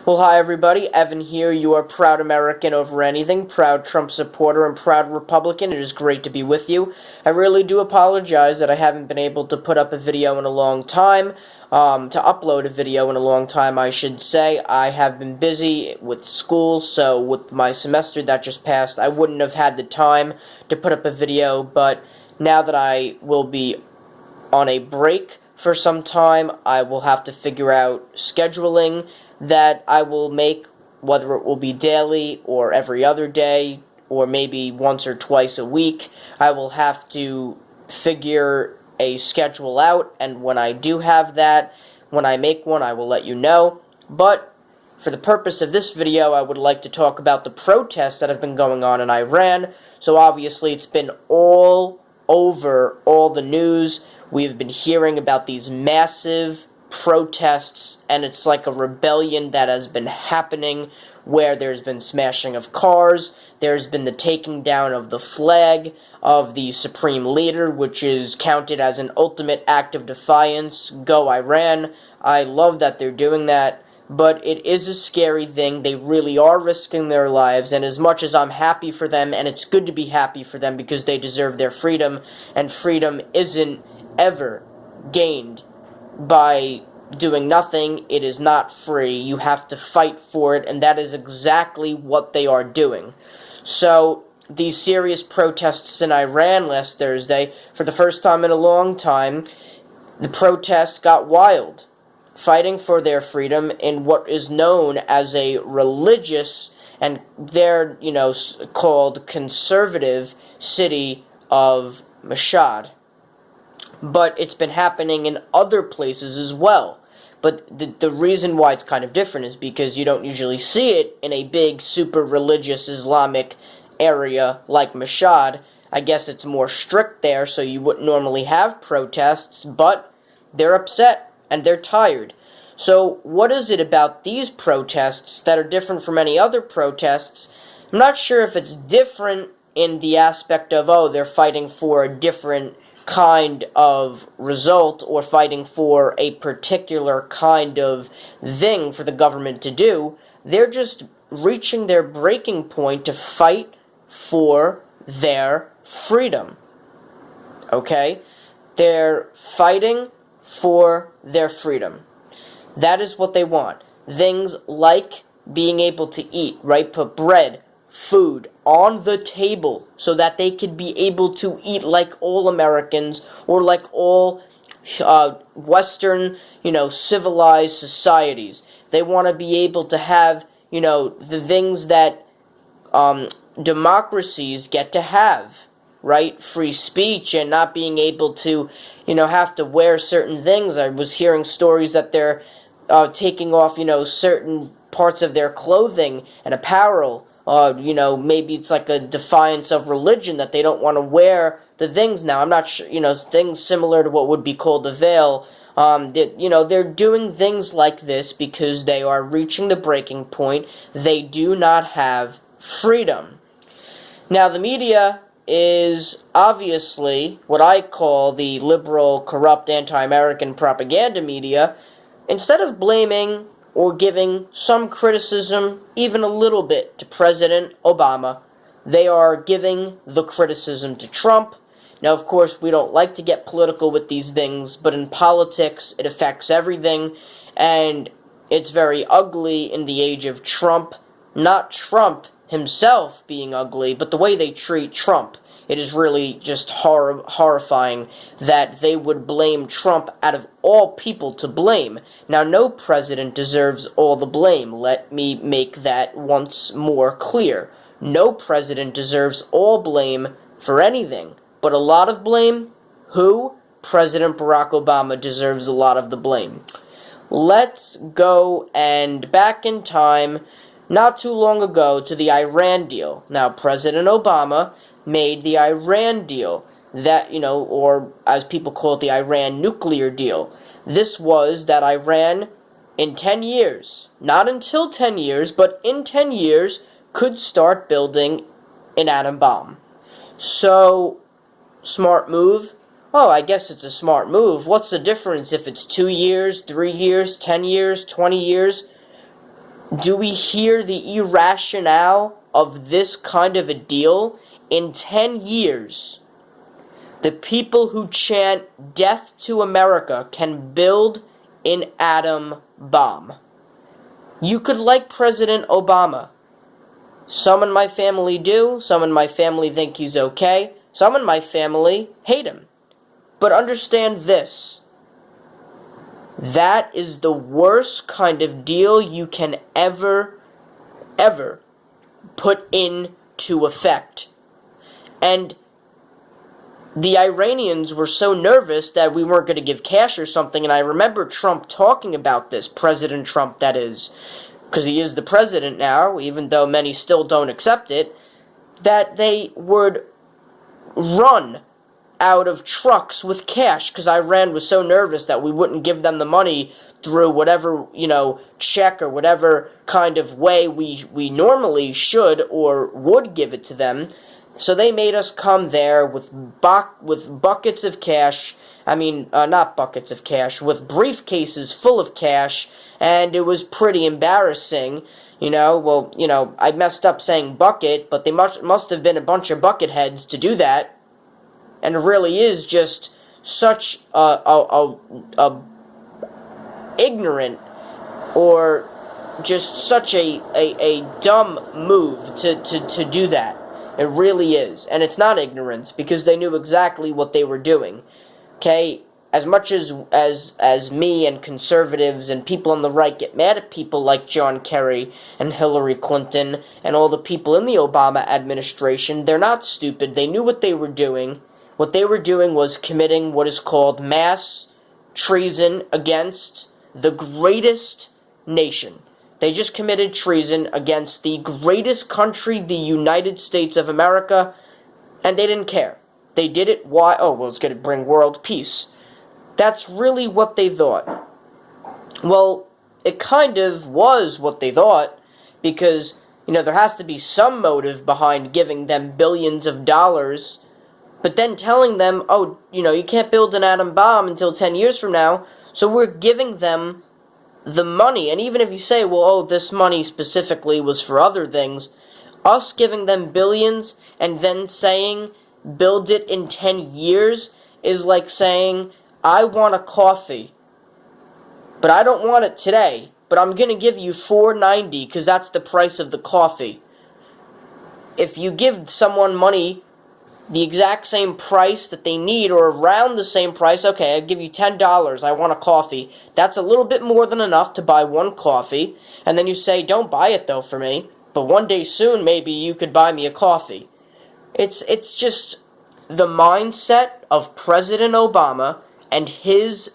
Well, hi everybody, Evan here. You are proud American over anything, proud Trump supporter, and proud Republican. It is great to be with you. I really do apologize that I haven't been able to put up a video in a long time, to upload a video in a long time, I should say. I have been busy with school, so with my semester that just passed, I wouldn't have had the time to put up a video, but now that I will be on a break for some time, I will have to figure out scheduling that I will make, whether it will be daily or every other day or maybe once or twice a week. I will have to figure a schedule out, and when I do have that, when I make one, I will let you know. But for the purpose of this video, I would like to talk about the protests that have been going on in Iran. So obviously it's been all over all the news. We've been hearing about these massive protests, and it's like a rebellion that has been happening where there's been smashing of cars, there's been the taking down of the flag of the supreme leader, which is counted as an ultimate act of defiance. Go Iran. I love that they're doing that, but it is a scary thing. They really are risking their lives, and as much as I'm happy for them, and it's good to be happy for them because they deserve their freedom, and freedom isn't ever gained by doing nothing. It is not free. You have to fight for it, and that is exactly what they are doing. So, these serious protests in Iran last Thursday, for the first time in a long time, the protests got wild, fighting for their freedom in what is known as a religious, and they're, called conservative city of Mashhad. But it's been happening in other places as well. But the reason why it's kind of different is because you don't usually see it in a big, super religious Islamic area like Mashhad. I guess it's more strict there, so you wouldn't normally have protests, but they're upset and they're tired. So what is it about these protests that are different from any other protests? I'm not sure if it's different in the aspect of, oh, they're fighting for a different kind of result or fighting for a particular kind of thing for the government to do. They're just reaching their breaking point to fight for their freedom. Okay? They're fighting for their freedom. That is what they want. Things like being able to eat, right? Put bread, food on the table so that they could be able to eat like all Americans or like all Western, civilized societies. They want to be able to have, the things that democracies get to have, right? Free speech and not being able to, have to wear certain things. I was hearing stories that they're taking off, certain parts of their clothing and apparel. Maybe it's like a defiance of religion that they don't want to wear the things now. I'm not sure, things similar to what would be called a veil. They're doing things like this because they are reaching the breaking point. They do not have freedom. Now, the media is obviously what I call the liberal, corrupt, anti-American propaganda media. Instead of blaming or giving some criticism, even a little bit, to President Obama, they are giving the criticism to Trump. Now, of course, we don't like to get political with these things, but in politics, it affects everything, and it's very ugly in the age of Trump. Not Trump himself being ugly, but the way they treat Trump. It is really just horrifying that they would blame Trump out of all people to blame. Now, no president deserves all the blame. Let me make that once more clear. No president deserves all blame for anything. But a lot of blame? Who? President Barack Obama deserves a lot of the blame. Let's go and back in time, not too long ago, to the Iran deal. Now, President Obama made the Iran deal, that, or as people call it, the Iran nuclear deal. This was that Iran, in 10 years, not until 10 years, but in 10 years, could start building an atom bomb. So, smart move? Oh, I guess it's a smart move. What's the difference if it's 2 years, 3 years, 10 years, 20 years? Do we hear the irrationale of this kind of a deal? In 10 years, the people who chant death to America can build an atom bomb. You could like President Obama. Some in my family do. Some in my family think he's okay. Some in my family hate him. But understand this. That is the worst kind of deal you can ever put into effect. And the Iranians were so nervous that we weren't going to give cash or something, and I remember Trump talking about this, President Trump, that is, because he is the president now, even though many still don't accept it, that they would run out of trucks with cash, because Iran was so nervous that we wouldn't give them the money through whatever, check or whatever kind of way we normally should or would give it to them. So they made us come there with buckets of cash. Not buckets of cash, with briefcases full of cash, and it was pretty embarrassing. I messed up saying bucket, but they must have been a bunch of bucket heads to do that. And it really is just such a ignorant, or just such a dumb move to do that. It really is. And it's not ignorance, because they knew exactly what they were doing. Okay? As much as me and conservatives and people on the right get mad at people like John Kerry and Hillary Clinton and all the people in the Obama administration, they're not stupid. They knew what they were doing. What they were doing was committing what is called mass treason against the greatest nation. They just committed treason against the greatest country, the United States of America, and they didn't care. They did it, why? Oh, well, it's going to bring world peace. That's really what they thought. Well, it kind of was what they thought, because, there has to be some motive behind giving them billions of dollars, but then telling them, oh, you can't build an atom bomb until 10 years from now, so we're giving them the money. And even if you say, well, oh, this money specifically was for other things, us giving them billions and then saying, build it in 10 years, is like saying, I want a coffee, but I don't want it today, but I'm going to give you $4.90 because that's the price of the coffee. If you give someone money the exact same price that they need, or around the same price, okay, I'll give you $10, I want a coffee. That's a little bit more than enough to buy one coffee, and then you say, don't buy it though for me, but one day soon maybe you could buy me a coffee. It's just the mindset of President Obama and his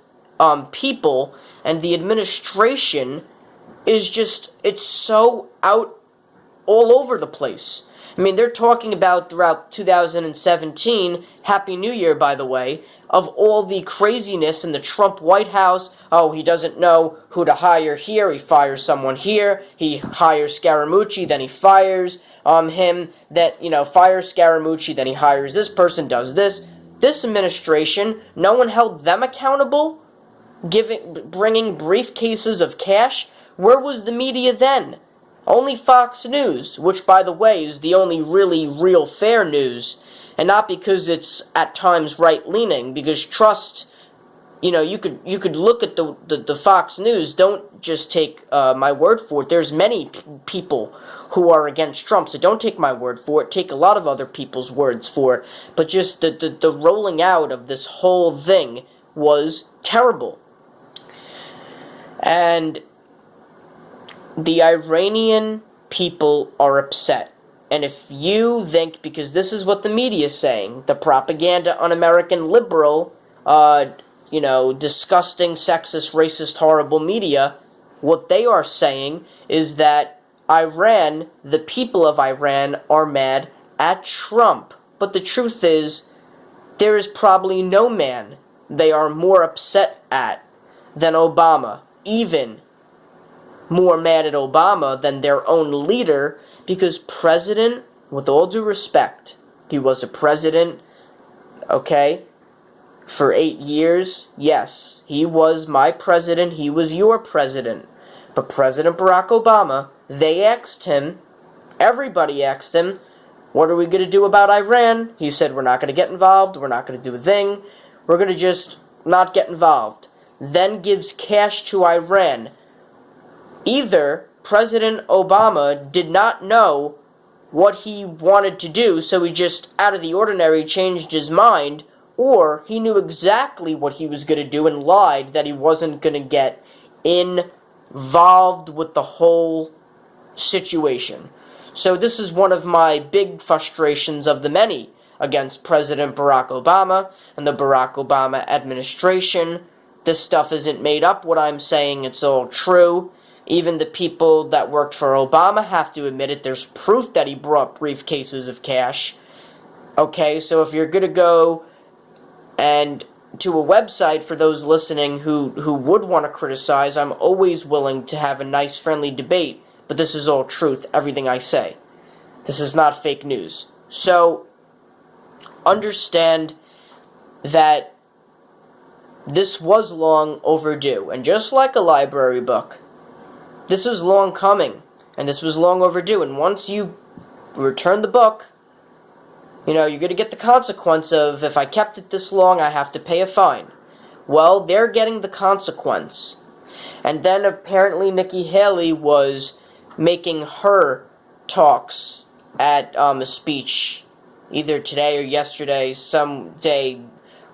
people and the administration is just, it's so out all over the place. They're talking about throughout 2017, Happy New Year, by the way, of all the craziness in the Trump White House. Oh, he doesn't know who to hire here. He fires someone here. He hires Scaramucci, then he fires him. Fires Scaramucci, then he hires this person, does this. This administration, no one held them accountable, bringing briefcases of cash. Where was the media then? Only Fox News, which, by the way, is the only really real fair news, and not because it's at times right-leaning, because trust, you could look at the Fox News. Don't just take my word for it. There's many people who are against Trump, so don't take my word for it. Take a lot of other people's words for it. But just the rolling out of this whole thing was terrible. And the Iranian people are upset. And if you think, because this is what the media is saying, the propaganda un-American liberal, disgusting, sexist, racist, horrible media, what they are saying is that Iran, the people of Iran, are mad at Trump. But the truth is, there is probably no man they are more upset at than Obama, even more mad at Obama than their own leader, because president, with all due respect, he was a president, okay, for 8 years. Yes, he was my president, he was your president. But President Barack Obama, they asked him, everybody asked him, what are we going to do about Iran? He said, we're not going to get involved, we're not going to do a thing, we're going to just not get involved. Then gives cash to Iran. Either President Obama did not know what he wanted to do, so he just, out of the ordinary, changed his mind, or he knew exactly what he was going to do and lied that he wasn't going to get involved with the whole situation. So this is one of my big frustrations of the many against President Barack Obama and the Barack Obama administration. This stuff isn't made up, what I'm saying, it's all true. Even the people that worked for Obama have to admit it. There's proof that he brought briefcases of cash. Okay, so if you're going to go and to a website, for those listening who would want to criticize, I'm always willing to have a nice, friendly debate. But this is all truth, everything I say. This is not fake news. So, understand that this was long overdue. And just like a library book, this was long coming. And this was long overdue. And once you return the book, you know, you're going to get the consequence of, if I kept it this long, I have to pay a fine. Well, they're getting the consequence. And then apparently Nikki Haley was making her talks at a speech either today or yesterday, some day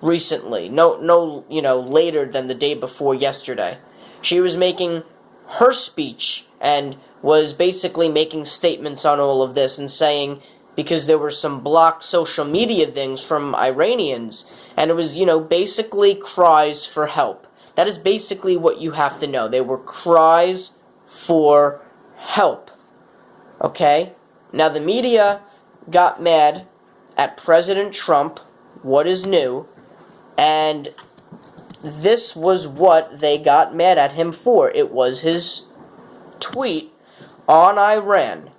recently. No, later than the day before yesterday. She was making her speech and was basically making statements on all of this and saying, because there were some blocked social media things from Iranians, and it was, basically cries for help. That is basically what you have to know. They were cries for help. Okay? Now, the media got mad at President Trump, what is new, and this was what they got mad at him for. It was his tweet on Iran.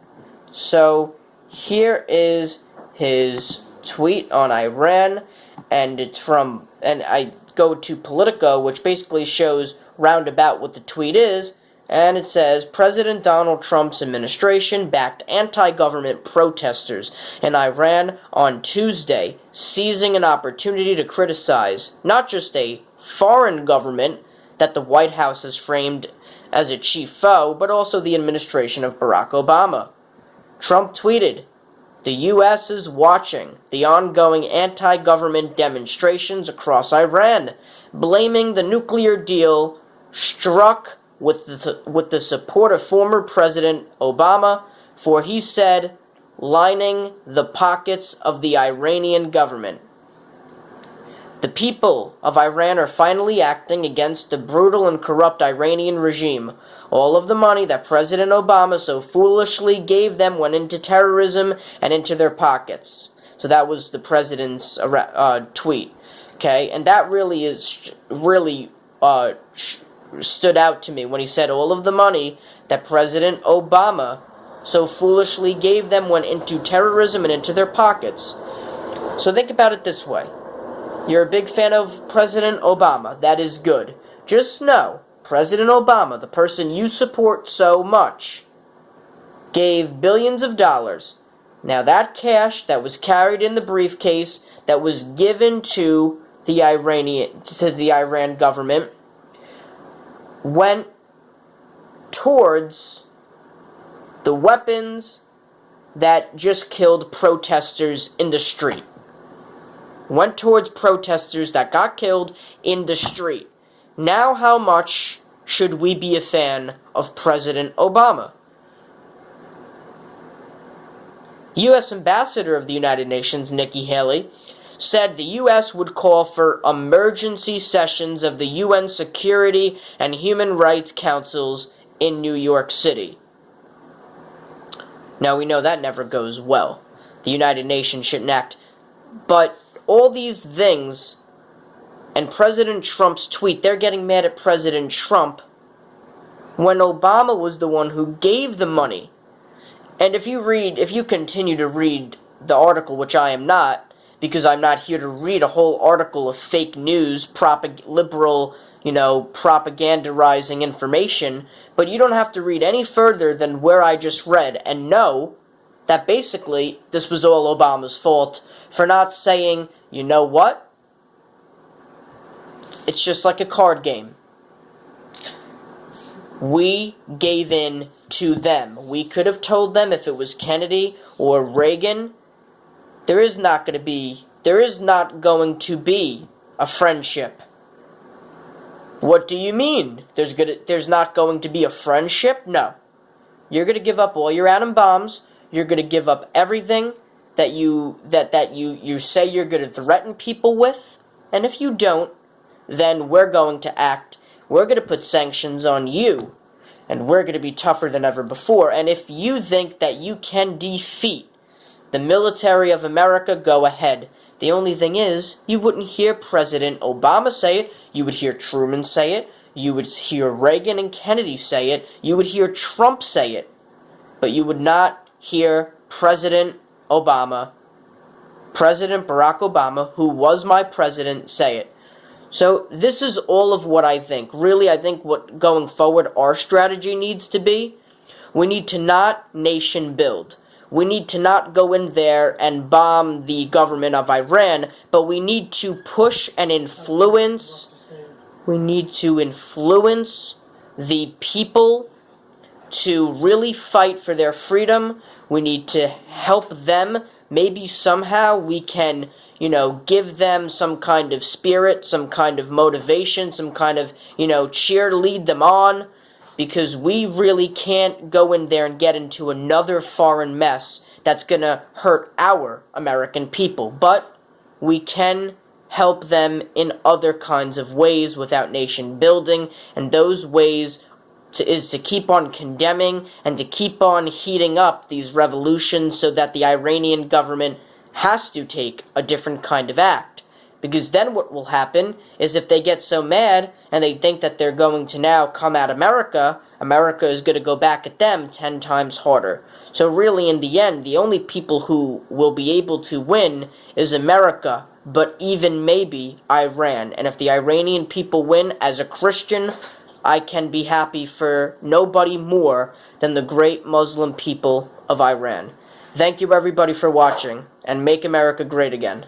So, here is his tweet on Iran, and it's from, and I go to Politico, which basically shows roundabout what the tweet is, and it says, President Donald Trump's administration backed anti-government protesters in Iran on Tuesday, seizing an opportunity to criticize not just a foreign government that the White House has framed as a chief foe, but also the administration of Barack Obama. Trump tweeted, the U.S. is watching the ongoing anti-government demonstrations across Iran, blaming the nuclear deal struck with the support of former President Obama for, he said, lining the pockets of the Iranian government. The people of Iran are finally acting against the brutal and corrupt Iranian regime. All of the money that President Obama so foolishly gave them went into terrorism and into their pockets. So that was the president's tweet. Okay, and that really stood out to me when he said all of the money that President Obama so foolishly gave them went into terrorism and into their pockets. So think about it this way. You're a big fan of President Obama. That is good. Just know, President Obama, the person you support so much, gave billions of dollars. Now that cash that was carried in the briefcase that was given to the Iran government went towards the weapons that just killed protesters in the street. Went towards protesters that got killed in the street. Now how much should we be a fan of President Obama? U.S. Ambassador of the United Nations, Nikki Haley, said the U.S. would call for emergency sessions of the UN Security and Human Rights Councils in New York City. Now, we know that never goes well. The United Nations shouldn't act. But all these things, and President Trump's tweet, they're getting mad at President Trump when Obama was the one who gave the money. And if you continue to read the article, which I am not, because I'm not here to read a whole article of fake news, liberal propagandizing information, but you don't have to read any further than where I just read and know that basically this was all Obama's fault for not saying, you know what? It's just like a card game. We gave in to them. We could have told them if it was Kennedy or Reagan, there is not going to be a friendship. What do you mean? There's not going to be a friendship? No. You're going to give up all your atom bombs. You're going to give up everything that you say you're going to threaten people with. And if you don't, then we're going to act. We're going to put sanctions on you. And we're going to be tougher than ever before. And if you think that you can defeat the military of America, go ahead. The only thing is, you wouldn't hear President Obama say it. You would hear Truman say it. You would hear Reagan and Kennedy say it. You would hear Trump say it. But you would not hear President Barack Obama, who was my president, say it. So this is all of what I think. Really, I think what going forward our strategy needs to be, we need to not nation build. We need to not go in there and bomb the government of Iran, but we need to push and influence. We need to influence the people to really fight for their freedom. We need to help them. Maybe somehow we can, give them some kind of spirit, some kind of motivation, some kind of, cheerlead them on. Because we really can't go in there and get into another foreign mess that's going to hurt our American people. But we can help them in other kinds of ways without nation building. And those ways is to keep on condemning and to keep on heating up these revolutions so that the Iranian government has to take a different kind of act. Because then what will happen is if they get so mad and they think that they're going to now come at America, America is going to go back at them 10 times harder. So really, in the end, the only people who will be able to win is America, but even maybe Iran. And if the Iranian people win, as a Christian, I can be happy for nobody more than the great Muslim people of Iran. Thank you, everybody, for watching, and make America great again.